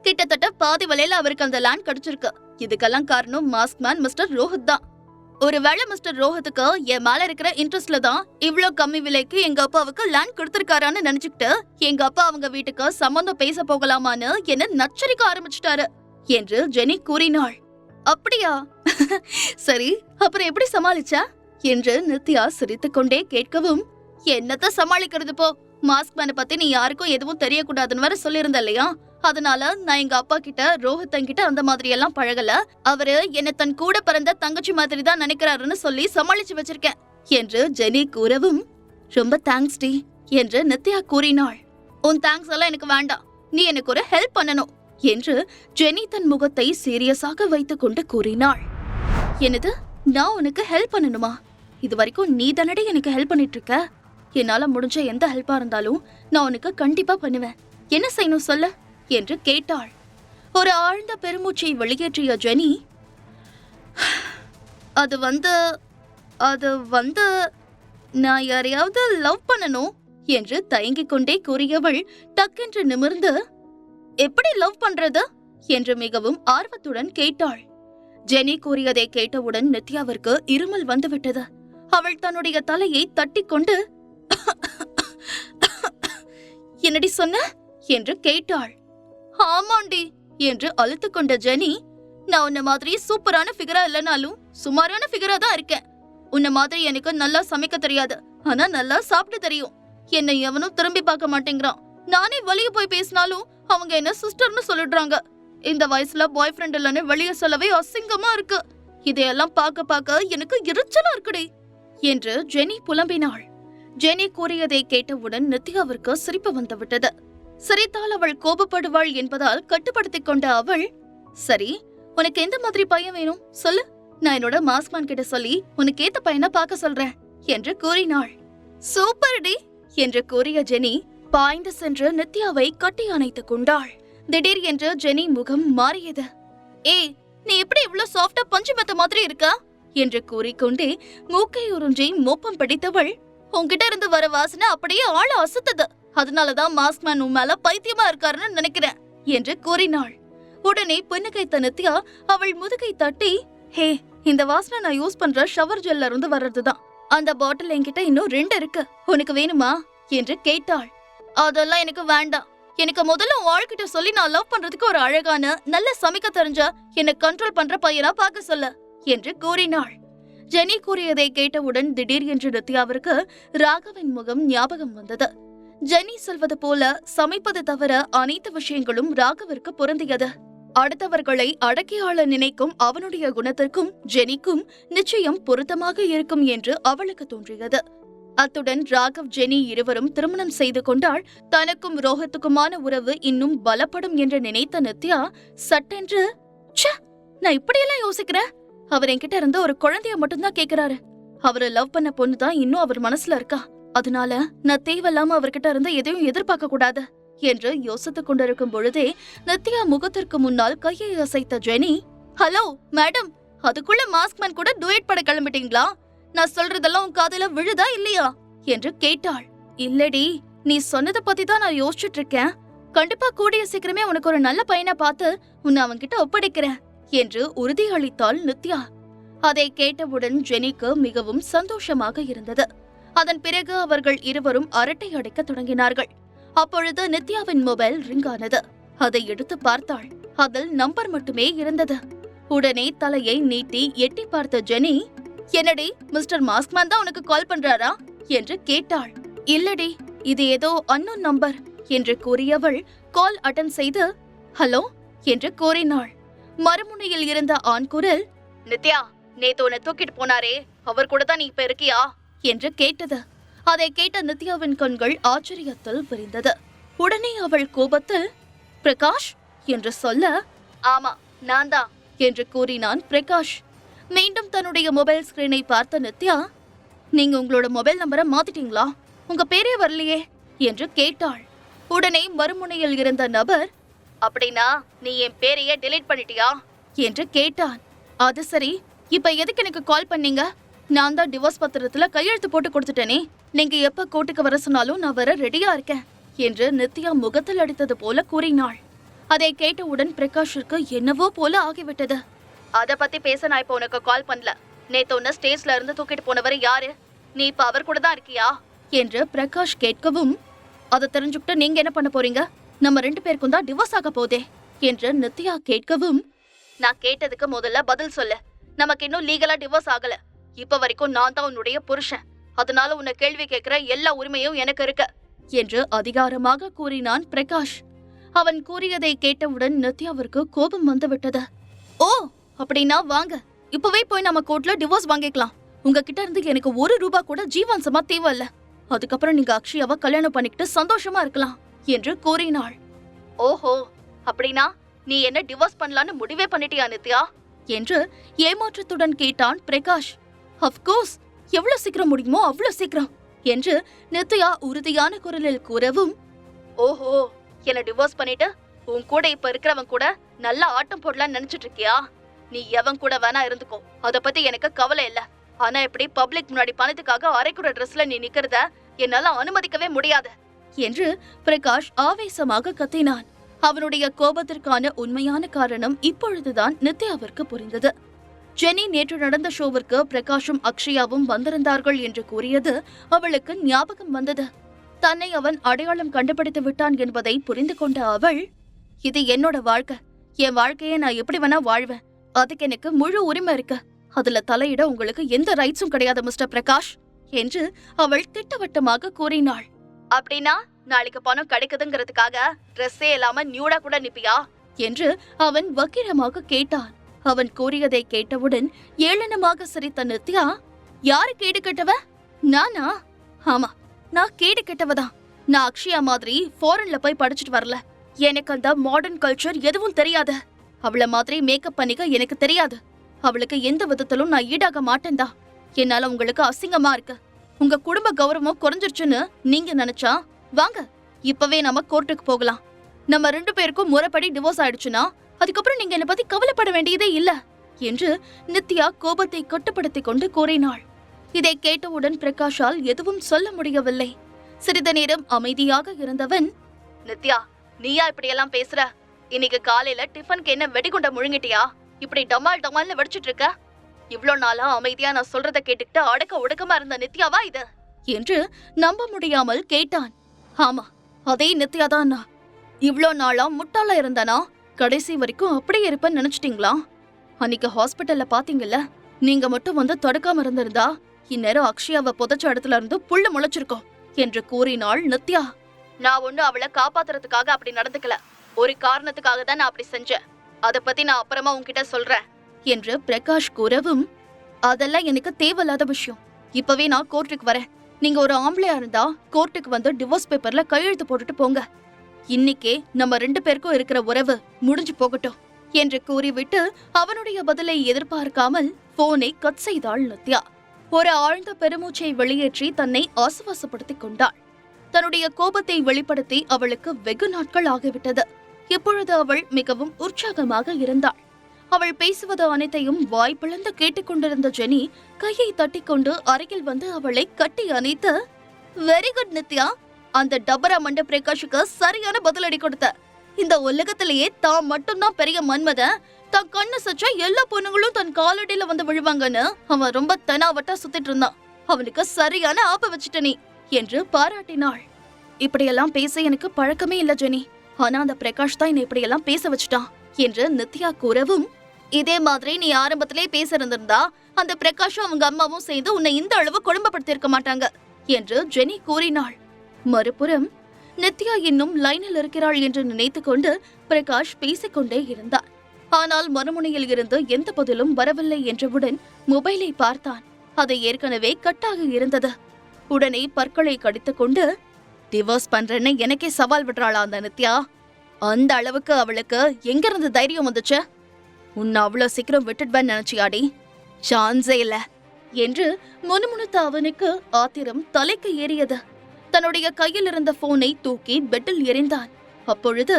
கிட்டத்தட்ட பாதி விலையில அவருக்கு அந்த லேண்ட் கிடைச்சிருக்கு. இதுக்கெல்லாம் காரணம் மாஸ்க்மேன் மிஸ்டர் ரோஹித் தான். ஒருவேளை மிஸ்டர் ரோஹித்துக்கு என் மேல இருக்கிற இன்ட்ரெஸ்ட்ல தான் இவ்ளோ கம்மி விலைக்கு எங்க அப்பாவுக்கு லேண்ட் கொடுத்திருக்காரான்னு நினைச்சுக்கிட்டு எங்க அப்பா அவங்க வீட்டுக்கு சம்பந்தம் பேச போகலாமான்னு என்ன நச்சரிக்க ஆரம்பிச்சிட்டாரு என்று ஜெனி கூறினாள். அப்படியா? சரி, அப்புறம் எப்படி சமாளிச்சா என்று நித்யா சிரித்துக் கொண்டே கேட்கவும், என்னத்த சமாளிக்கிறது போ, மாஸ்க்மேனை பத்தி நீ யாருக்கும் எதுவும் தெரியக்கூடாதுன்னு வேற சொல்லியிருந்த இல்லையா? அதனால நான் எங்க அப்பா கிட்ட ரோஹித் கிட்ட அந்த மாதிரி எல்லாம் பழகல, அவரு என்ன தன் கூட பிறந்த தங்கச்சி மாதிரி தான் நினைக்கிறாருன்னு சொல்லி சமாளிச்சு வச்சிருக்கேன் என்று ஜெனி கூறவும், ரொம்ப தேங்க்ஸ் டி என்று நித்யா கூறினாள். உன் தேங்க்ஸ் எல்லாம் எனக்கு வேண்டாம், நீ எனக்கு ஒரு ஹெல்ப் பண்ணணும் என்று ஜெனி தன் முகத்தை சீரியஸாக வைத்துக் கொண்டு கூறினாள். என்னது, நான் உனக்கு ஹெல்ப் பண்ணணுமா? இது வரைக்கும் நீ தானடி எனக்கு ஹெல்ப் பண்ணிட்டு இருக்க. என்னால முடிஞ்ச எந்த ஹெல்ப்பா இருந்தாலும் நான் உனக்கு கண்டிப்பா பண்ணுவேன். என்ன செய்யணும் சொல்ல என்று கேட்டாள். ஒரு ஆழ்ந்த பெருமூச்சை வெளியேற்றிய ஜெனி, அது வந்து நான் யாரையாவது லவ் பண்ணணும் என்று தயங்கிக் கொண்டே கூறியவள் டக்கென்று நிமிர்ந்து, எப்படி லவ் பண்றது என்று மிகவும் ஆர்வத்துடன் கேட்டாள். ஜெனி கூறியதை கேட்டவுடன் நித்யாவிற்கு இருமல் வந்துவிட்டது. அவள் தன்னுடைய தலையை தட்டிக்கொண்டு, என்னடி சொன்ன என்று கேட்டாள். ஆமாண்டி என்று அழுத்துக் கொண்ட ஜெனி, நான் உன்ன மாதிரி சூப்பரான ஃபிகரா இல்லனாலும் சுமாரான ஃபிகரா தான் இருக்கேன். உன்ன மாதிரி எனக்கு நல்லா சமைக்க தெரியாது, ஆனா நல்லா சாப்பிட்டு தெரியும். என்னை எவனும் திரும்பி பார்க்க மாட்டேங்கிறான். நானே வெளியே போய் பேசினாலும் அவங்க என்ன சிஸ்டர்னு சொல்லிடுறாங்க. இந்த வயசுல பாய் ஃப்ரெண்ட் இல்லன்னு வெளியே சொல்லவே அசிங்கமா இருக்கு. இதையெல்லாம் பார்க்க எனக்கு எரிச்சலா இருக்குடி என்று ஜெனி புலம்பினாள். ஜெனி கூறியதை கேட்டவுடன் நித்யாவிற்கு சிரிப்பு வந்துவிட்டது. சிரித்தால் அவள் கோபப்படுவாள் என்பதால் கட்டுப்படுத்திக் கொண்ட அவள், சரி, உனக்கு எந்த மாதிரி பையன் வேணும் சொல்லு, நான் என்னோட மாஸ்க்மேன் கிட்ட சொல்லி உனக்கு ஏத்த பையனை பார்க்க சொல்றேன் என்று கூறினாள். சூப்பர் டி என்று கூறிய ஜெனி பாய்ந்து சென்று நித்யாவை கட்டி அணைத்துக் கொண்டாள். திடீர் என்று ஜெனி முகம் மாறியது. ஏய், நீ எப்படி இவ்ளோ சாஃப்டா பஞ்சு மெத்த மாதிரி இருக்கா என்று கூறிக்கொண்டே மூக்கை உறிஞ்சி மோப்பம் பிடித்தவள், உன்கிட்ட இருந்து வர வாசனை அப்படியே ஆள அசுத்தது, அதனாலதான் மாஸ்க்மேன் உன் மேல பைத்தியமா இருக்காருன்னு நினைக்கிறேன் என்று கூறினாள். உடனே புன்னகைத்த நித்யா அவள் முதுகை தட்டி, ஹே, இந்த வாசனை நான் யூஸ் பண்ற ஷவர் ஜெல்ல இருந்து வர்றதுதான். அந்த பாட்டில் என்கிட்ட இன்னும் 2 இருக்கு, உனக்கு வேணுமா என்று கேட்டாள். அதெல்லாம் எனக்கு வேண்டாம். எனக்கு முதல்ல உன் ஆள்கிட்ட சொல்லி நான் லவ் பண்றதுக்கு ஒரு அழகான நல்ல சமைக்க தெரிஞ்ச என்ன கண்ட்ரோல் பண்ற பையனா பார்க்க சொல்ல என்று கூறினாள். ஜெனி கூறியதை கேட்டவுடன் திடீர் என்று நித்யாவிற்கு ராகவின் முகம் ஞாபகம் வந்தது. ஜெனி சொல்வது போல சமைப்பது தவிர அனைத்து விஷயங்களும் ராகவிற்கு பொருந்தியது. அடுத்தவர்களை அடக்கி ஆள நினைக்கும் அவனுடைய குணத்திற்கும் ஜெனிக்கும் நிச்சயம் பொருத்தமாக இருக்கும் என்று அவளுக்கு தோன்றியது. அத்துடன் ராகவ் ஜெனி இருவரும் திருமணம் செய்து கொண்டால் தனக்கும் ரோஹித்துக்குமான உறவு இன்னும் பலப்படும் என்று நினைத்த நித்யா சட்டென்று, நான் இப்படியெல்லாம் யோசிக்கிறேன், அவர் என்கிட்ட இருந்து ஒரு குழந்தைய மட்டும்தான் கேக்குறாரு. அவரை லவ் பண்ண பொண்ணுதான் இன்னும் அவர் மனசுல இருக்கா. அதனால நான் தேவையில்லாம அவர்கிட்ட இருந்து எதையும் எதிர்பார்க்க கூடாது என்று யோசித்துக் கொண்டிருக்கும் பொழுதே நித்யா முகத்திற்கு முன்னால் கையை அசைத்த ஜெனி, ஹலோ மேடம், அதுக்குள்ள மாஸ்க்மேன் கூட டூயட் பட கிளம்பிட்டீங்களா? நான் சொல்றதெல்லாம் உன் காதுல விழுதா இல்லையா என்று கேட்டாள். இல்லடி, நீ சொன்னதை பத்தி தான் நான் யோசிச்சுட்டு இருக்கேன். கண்டிப்பா கூடிய சீக்கிரமே உனக்கு ஒரு நல்ல பையனை பார்த்து உன்னை அவன்கிட்ட ஒப்படைக்கிறேன் என்று உறுதியளித்தாள் நித்யா. அதை கேட்டவுடன் ஜெனிக்கு மிகவும் சந்தோஷமாக இருந்தது. அதன் பிறகு அவர்கள் இருவரும் அரட்டை அடிக்க தொடங்கினார்கள். அப்பொழுது நித்யாவின் மொபைல் ரிங் ஆனது. அதை எடுத்து பார்த்தாள். அதில் நம்பர் மட்டுமே இருந்தது. உடனே தலையை நீட்டி எட்டி பார்த்த ஜெனி, என்னடி, மிஸ்டர் மாஸ்க்மேன் தான் உனக்கு கால் பண்றாரா என்று கேட்டாள். இல்லடி, இது ஏதோ அன்னோன் நம்பர் என்று கூறியவள் கால் அட்டன் செய்து ஹலோ என்று கூறினாள். மறுமுனையில் இருந்த ஆண் குரல், நித்யா, நேத்து உன்னை தூக்கிட்டு போனாரே, அவர் கூட தான் நீ இப்ப இருக்கியா என்று கேட்டது. அதை கேட்ட நித்யாவின் கண்கள் ஆச்சரியத்தில் விரிந்தது. உடனே அவள் கோபத்தில், பிரகாஷ் என்று சொல்ல, ஆமா நான் தான் என்று கூறினான் பிரகாஷ். மீண்டும் தன்னுடைய மொபைல் ஸ்கிரீனை பார்த்த நித்யா, நீங்க உங்களோட மொபைல் நம்பரை மாத்திட்டீங்களா? உங்க பேரே வரலையே என்று கேட்டாள். உடனே மறுமுனையில் இருந்த நபர், அப்படின்னா நீ என் பேரையே டெலீட் பண்ணிட்டியா என்று கேட்டான். அது சரி, இப்ப எதுக்கு எனக்கு கால் பண்ணீங்க? நான் தான் டிவோர்ஸ் பத்திரத்துல கையெழுத்து போட்டு கொடுத்துட்டேனே. நீங்க எப்ப கோர்ட்டுக்கு வர சொன்னாலும் நான் வர ரெடியா இருக்கேன் என்று நித்யா முகத்தில் அடித்தது போல கூறினாள். அதை கேட்டவுடன் பிரகாஷிற்கு என்னவோ போல ஆகிவிட்டது. அத பத்தி பேச நான் இப்ப உனக்கு கால் பண்ணல. நேத்து உன்ன ஸ்டேஜ்ல இருந்து தூக்கிட்டு போனவர் யாரு? நீ இப்ப அவர் கூட தான் இருக்கியா என்று பிரகாஷ் கேட்கவும், அதை தெரிஞ்சுக்கிட்டு நீங்க என்ன பண்ண போறீங்க? நம்ம 2 பேருக்கும் தான் டிவோர்ஸ் ஆக போதே என்று நித்யா கேட்கவும், நான் கேட்டதுக்கு முதல்ல பதில் சொல்லு. நமக்கு இன்னும் லீகலா டிவோர்ஸ் ஆகல. இப்ப வரைக்கும் நான் தான் உன்னுடைய புருஷன். அதனால உன்னை கேள்வி கேட்கிற எல்லா உரிமையும் எனக்கு இருக்கு என்று அதிகாரமாக கூறினான் பிரகாஷ். அவன் கூறியதை கேட்டவுடன் நித்யாவிற்கு கோபம் வந்துவிட்டது. ஓ, அப்படின்னா வாங்க, இப்பவே போய் நம்ம கோர்ட்ல டிவோர்ஸ் வாங்கிக்கலாம். உங்ககிட்ட இருந்து எனக்கு 1 ரூபாய் கூட ஜீவாம்சமா தேவையில்ல. அதுக்கப்புறம் நீங்க அக்ஷயாவை கல்யாணம் பண்ணிக்கிட்டு சந்தோஷமா இருக்கலாம் என்று கூறினாள். ஓஹோ, அப்படின்னா நீ என்ன டிவோர்ஸ் பண்ணலான்னு முடிவே பண்ணிட்டியா நித்யா என்று ஏமாற்றத்துடன் கேட்டான் பிரகாஷ். அஃப்கோர்ஸ், எவ்வளவு சீக்கிரம் முடியுமோ அவ்வளவு சீக்கிரம் என்று நித்யா உறுதியான குரலில் கூறவும், ஓஹோ, என்ன டிவோர்ஸ் பண்ணிட்டு உன் கூட இப்ப இருக்கிறவன் கூட நல்லா ஆட்டம் போடலான்னு நினைச்சிட்டு இருக்கியா? நீ எவன் கூட வேணா இருந்துக்கோ, அத பத்தி எனக்கு கவலை இல்ல. ஆனா இப்படி பப்ளிக் முன்னாடி பணத்துக்காக அரைக்குற ட்ரெஸ்ல நீ நிக்கிறத என்னால அனுமதிக்கவே முடியாது என்று பிரகாஷ் ஆவேசமாக கத்தினான். அவனுடைய கோபத்திற்கான உண்மையான காரணம் இப்பொழுதுதான் நித்யாவிற்கு புரிந்தது. ஜெனி நேற்று நடந்த ஷோவிற்கு பிரகாஷும் அக்ஷயாவும் வந்திருந்தார்கள் என்று கூறியது அவளுக்கு ஞாபகம் வந்தது. தன்னை அவன் அடையாளம் கண்டுபிடித்து விட்டான் என்பதை புரிந்து கொண்ட அவள், இது என்னோட வாழ்க்கை, என் வாழ்க்கையை நான் எப்படி வேணா வாழ்வேன். அதுக்கு எனக்கு முழு உரிமை இருக்கு. அதுல தலையிட உங்களுக்கு எந்த ரைட்ஸும் கிடையாது மிஸ்டர் பிரகாஷ் என்று அவள் திட்டவட்டமாக கூறினாள். அப்படின்னா நாளைக்கு பணம் கிடைக்குதுங்கிறதுக்காக ட்ரெஸ்ஸே இல்லாம நியூடா கூட நிப்பியா என்று அவன் வக்கிரமாக கேட்டான். அவன் கூறியதை கேட்டவுடன் ஏளனமாக சிரித்த நித்யா, யாரு கேடு கெட்டவ? நானா? ஆமா, நான் கேடு கெட்டவதான். நான் அக்ஷயா மாதிரி ஃபாரின்ல போய் படிச்சுட்டு வரல. எனக்கு அந்த மாடர்ன் கல்ச்சர் எதுவும் தெரியாது. அவள மாதிரி மேக்கப் பண்ணிக்க எனக்கு தெரியாது. அவளுக்கு எந்த விதத்திலும் நான் ஈடாக மாட்டேன்தா. என்னால உங்களுக்கு அசிங்கமா இருக்கு. உங்க குடும்ப கௌரவம் குறைஞ்சிருச்சுன்னு நீங்க நினைச்சா வாங்க, இப்பவே நம்ம கோர்ட்டுக்கு போகலாம். நம்ம 2 பேருக்கும் முறைப்படி டிவோர்ஸ் ஆயிடுச்சுன்னா அதுக்கப்புறம் நீங்க என்ன பத்தி கவலைப்பட வேண்டியதே இல்ல என்று நித்யா கோபத்தை கட்டுப்படுத்திக் கொண்டு கூறினாள். இதை கேட்டவுடன் பிரகாஷால் எதுவும் சொல்ல முடியவில்லை. சிறிது நேரம் அமைதியாக இருந்தவன், நித்யா, நீயா இப்படியெல்லாம் பேசுற? இன்னைக்கு காலையில டிஃபனுக்கு என்ன வெடிகுண்ட முழுங்கிட்டியா? இப்படி டமால் டமால்னு வெடிச்சிட்டு இருக்க? இவ்ளோ நாளா அமைதியா நான் சொல்றத கேட்டுக்கிட்டு அடக்க ஒடுக்கமா இருந்த நித்யாவா இது என்று நம்ப முடியாமல் கேட்டான். ஆமா, அதே நித்யாதான். நான் இவ்ளோ நாளா முட்டாளா இருந்தனா கடைசி வரைக்கும் அப்படியே இருப்பேன்னு நினைச்சிட்டீங்களா? அன்னைக்கு ஹாஸ்பிட்டல்ல பாத்தீங்கல்ல, நீங்க மட்டும் வந்து தொடக்காம இருந்திருந்தா இந்நேரம் அக்ஷயாவை புதைச்ச இடத்துல இருந்து புல்லு முளைச்சிருக்கோம் என்று கூறினாள் நித்யா. நான் ஒண்ணு அவளை காப்பாத்துறதுக்காக அப்படி நடந்துக்கல. ஒரு காரணத்துக்காக தான் நான் அப்படி செஞ்சேன். அத பத்தி நான் அப்புறமா உன்கிட்ட சொல்றேன் என்று பிரகாஷ் கூறவும், அதெல்லாம் எனக்கு தேவையில்லாத விஷயம். இப்பவே நான் கோர்ட்டுக்கு வரேன். நீங்க ஒரு ஆம்பளையா இருந்தா கோர்ட்டுக்கு வந்து டிவோர்ஸ் பேப்பர்ல கையெழுத்து போட்டுட்டு போங்க. இன்னைக்கே நம்ம 2 பேருக்கும் இருக்கிற உறவு முடிஞ்சு போகட்டும் என்று கூறிவிட்டு அவனுடைய பதிலை எதிர்பார்க்காமல் போனை கட் செய்தாள் நித்யா. ஒரு ஆழ்ந்த பெருமூச்சை வெளியேற்றி தன்னை ஆசுவாசப்படுத்திக் கொண்டாள். தன்னுடைய கோபத்தை வெளிப்படுத்தி அவளுக்கு வெகு நாட்கள் ஆகிவிட்டது. இப்பொழுது அவள் மிகவும் உற்சாகமாக இருந்தாள். அவள் பேசுவது அனைத்தையும் வாய் பிளந்து கேட்டுக்கொண்டிருந்த ஜெனி கையை தட்டிக்கொண்டு அருகில் வந்து அவளை கட்டி அணைத்து, வெரி குட் நித்யா, அந்த டபரா மண்ட பிரகாஷுக்கு சரியான பதிலடி கொடுத்த. இந்த உலகத்திலேயே தான் மட்டும்தான் பெரிய மன்மத. தான் கண்ணு சச்சா எல்லா பொண்ணுங்களும் தன் காலடியில வந்து விழுவாங்கன்னு அவன் ரொம்ப தெனாவட்டா சுத்திட்டு இருந்தான். அவனுக்கு சரியான ஆப்ப வச்சுட்ட நீ என்று பாராட்டினாள். இப்படியெல்லாம் பேச எனக்கு பழக்கமே இல்ல ஜெனி. ஆனா அந்த பிரகாஷ் தான் என்ன இப்படியெல்லாம் பேச வச்சுட்டான் என்று நித்யா கூறவும், இதே மாதிரி நீ ஆரம்பத்திலே பேச இருந்திருந்தா அந்த பிரகாஷும் அவங்க அம்மாவும் சேர்ந்து உன்னை இந்த அளவு குடும்பப்படுத்திருக்க மாட்டாங்க என்று ஜெனி கூறினாள். மறுபுறம் நித்யா இன்னும் லைனில் இருக்கிறாள் என்று நினைத்துக் கொண்டு பிரகாஷ் பேசிக்கொண்டே இருந்தார். ஆனால் மறுமுனையில் இருந்து எந்த பதிலும் வரவில்லை என்றவுடன் மொபைலை பார்த்தான். அது ஏற்கனவே கட்டாக இருந்தது. உடனே பற்களை கடித்துக் கொண்டு, டிவோர்ஸ் பண்றேன்னு எனக்கே சவால் விடுறாளா அந்த நித்யா? அந்த அளவுக்கு அவளுக்கு எங்கிருந்து தைரியம் வந்துச்சு? உன்னை அவ்வளவு சீக்கிரம் விட்டுடுவேன்னு நினைச்சியாடி? சான்ஸே இல்ல என்று முணுமுணுத்த அவனுக்கு ஆத்திரம் தலைக்கு ஏறியது. தன்னுடைய கையில் இருந்த போனை தூக்கி பெட்டில் எறிந்தான். அப்பொழுது,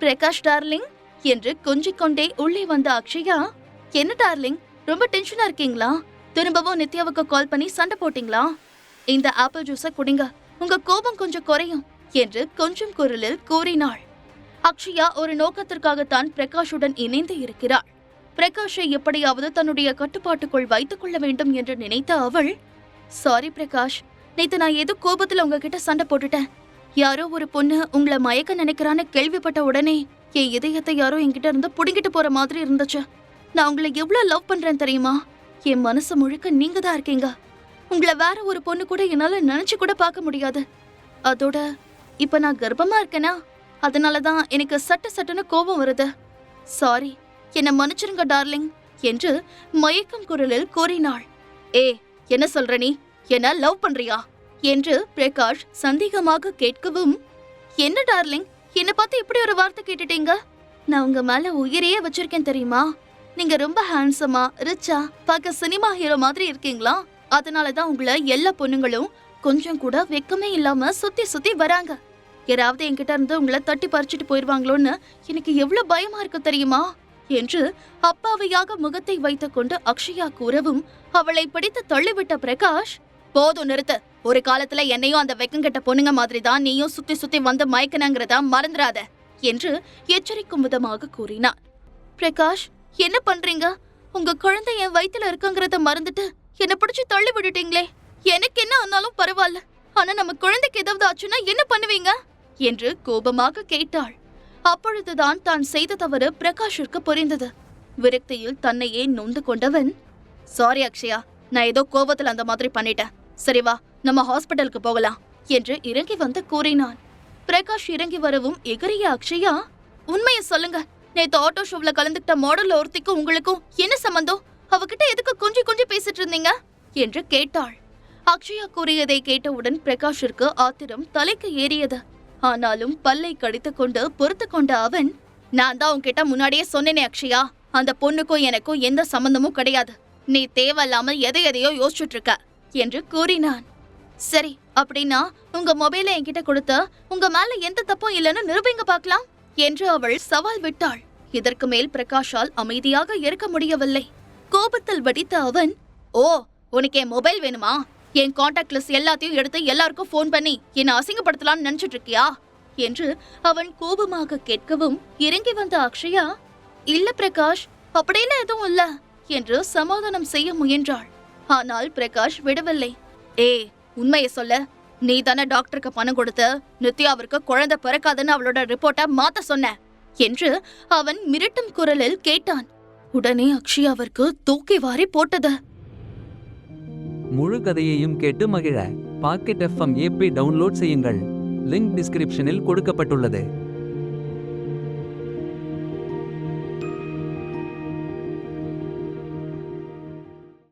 பிரகாஷ் டார்லிங் என்று கொஞ்சிக் கொண்டே உள்ளே வந்த அக்ஷயா, என்ன டார்லிங், ரொம்ப டென்ஷனா இருக்கீங்களா? திரும்பவும் நித்யாவுக்கு கால் பண்ணி சண்டை போட்டீங்களா? இந்த ஆப்பிள் ஜூஸை குடிங்க, உங்க கோபம் கொஞ்சம் குறையும் என்று கொஞ்சம் குரலில் கூறினாள். அக்ஷயா ஒரு நோக்கத்திற்காகத்தான் பிரகாஷுடன் இணைந்து இருக்கிறாள். பிரகாஷை எப்படியாவது தன்னுடைய கட்டுப்பாட்டுக்குள் வைத்துக் கொள்ள வேண்டும் என்று நினைத்த அவள், சாரி பிரகாஷ், நேத்து நான் ஏதோ கோபத்துல உங்ககிட்ட சண்டை போட்டுட்டேன். யாரோ ஒரு பொண்ணு உங்களை மயக்க நினைக்கிறான்னு கேள்விப்பட்ட உடனே என் இதயத்தை யாரோ என்கிட்ட இருந்து புடுங்கிட்டு போற மாதிரி இருந்துச்சு. நான் உங்களை எவ்வளவு லவ் பண்றேன் தெரியுமா? என் மனசு முழுக்க நீங்க தான் இருக்கீங்க. உங்களை வேற ஒரு பொண்ணு கூட என்னால நினைச்சு கூட பார்க்க முடியாது. அதோட இப்ப நான் கர்ப்பமா இருக்கேனா, அதனாலதான் எனக்கு சட்டுன்னு கோபம் வருது. சாரி, என்ன மன்னிச்சிருங்க டார்லிங் என்று மயக்கம் குரலில் கூறினாள். ஏ, என்ன சொல்ற நீ? என்ன லவ் பண்றியா என்று பிரகாஷ் சந்தேகமாக கேட்கவும், என்ன டார்லிங், என்ன பார்த்து இப்படி ஒரு வார்த்தை கேட்டுட்டீங்க? நான் உங்க மேல உயிரையே வச்சிருக்கேன் தெரியுமா? நீங்க ரொம்ப ஹேண்ட்ஸமா, ரிச்சா, பார்க்க சினிமா ஹீரோ மாதிரி இருக்கீங்களா? அதனாலதான் உங்களை எல்லா பொண்ணுங்களும் கொஞ்சம் கூட வெக்கமே இல்லாம சுத்தி வராங்க. யாராவது என்கிட்ட இருந்து உங்களை தட்டி பறிச்சுட்டு போயிருவாங்களோன்னு எனக்கு எவ்வளவு பயமா இருக்கு தெரியுமா என்று அப்பாவையாக முகத்தை வைத்துக் கொண்டு அக்ஷயா கூறவும், அவளை பிடித்து தள்ளிவிட்ட பிரகாஷ், போதும் நிறுத்து. ஒரு காலத்துல என்னையும் அந்த வெக்கங்கெட்ட பொண்ணுங்க மாதிரி தான் நீயும் சுத்தி வந்து மயக்கனங்கிறதா மறந்துடாத என்று எச்சரிக்கும் விதமாக கூறினார். பிரகாஷ், என்ன பண்றீங்க? உங்க குழந்தை என் வயித்துல இருக்குங்கிறத மறந்துட்டு என்ன பிடிச்சு தள்ளி விட்டுட்டீங்களே. எனக்கு என்ன ஆனாலும் பரவாயில்ல, ஆனா நம்ம குழந்தைக்கு ஏதாவது ஆச்சுன்னா என்ன பண்ணுவீங்க என்று கோபமாக கேட்டாள். அப்பொழுதுதான் தான் செய்த தவறு பிரகாஷிற்கு புரிந்தது. விரக்தியில் தன்னையே நொந்து கொண்டவன், சாரி அக்ஷயா, நான் ஏதோ கோபத்துல அந்த மாதிரி பண்ணிட்டேன். சரி வா, நம்ம ஹாஸ்பிட்டலுக்கு போகலாம் என்று இறங்கி வந்து கூறினான். பிரகாஷ் இறங்கி வரவும் எகிரிய அக்ஷயா, உண்மையை சொல்லுங்க, நேத்து ஆட்டோ ஷோவ்ல கலந்துக்கிட்ட மாடல் ஒருத்திக்கும் உங்களுக்கும் என்ன சம்பந்தம்? அவகிட்ட எதுக்கு கொஞ்சி பேசிட்டு இருந்தீங்க என்று கேட்டாள். அக்ஷயா கூறியதை கேட்டவுடன் பிரகாஷிற்கு ஆத்திரம் தலைக்கு ஏறியது. ஆனாலும் பல்லை கடித்துக் கொண்டு பொறுத்து கொண்ட அவன், நான் தான் உன்கிட்ட முன்னாடியே சொன்னேனே அக்ஷயா, அந்த பொண்ணுக்கும் எனக்கும் எந்த சம்பந்தமும் கிடையாது. நீ தேவையில்லாம எதையோ யோசிச்சுட்டு இருக்க என்று கூறினான். சரி, அப்படின்னா உங்க மொபைலை என்கிட்ட கொடுத்த உங்க மேல எந்த தப்பும் இல்லைன்னு நிரூபிங்க பார்க்கலாம் என்று அவள் சவால் விட்டாள். இதற்கு மேல் பிரகாஷால் அமைதியாக இருக்க முடியவில்லை. கோபத்தில் வடித்த அவன், ஓ, உனக்கு என் மொபைல் வேணுமா? என் கான்டாக்ட் லிஸ்ட் எல்லாத்தையும் எடுத்து எல்லாருக்கும் போன் பண்ணி என்ன அசிங்கப்படுத்தலாம்னு நினைச்சிட்டு இருக்கியா என்று அவன் கோபமாக கேட்கவும், இறங்கி வந்த அக்ஷயா, இல்ல பிரகாஷ், அப்படியெல்லாம் எதுவும் இல்ல என்று சமாதானம் செய்ய முயன்றாள். ஆனால் பிரகாஷ் விடவில்லை. ஏ, உண்மையை சொல்ல, நீ தானே டாக்டருக்கு பணம் கொடுத்து நித்யாவிற்கு குழந்தை பிறக்காதுன்னு அவளோட ரிப்போர்ட்டை மாத்த சொன்ன என்று அவன் மிரட்டும் குரலில் கேட்டான். உடனே அக்ஷயாவிற்கு தூக்கி வாரி போட்டது. முழு கதையையும் கேட்டு மகிழ பாக்கெட் FM ஆப்பை டவுன்லோட் செய்யுங்கள். லிங்க் டிஸ்கிரிப்ஷனில் கொடுக்கப்பட்டுள்ளது.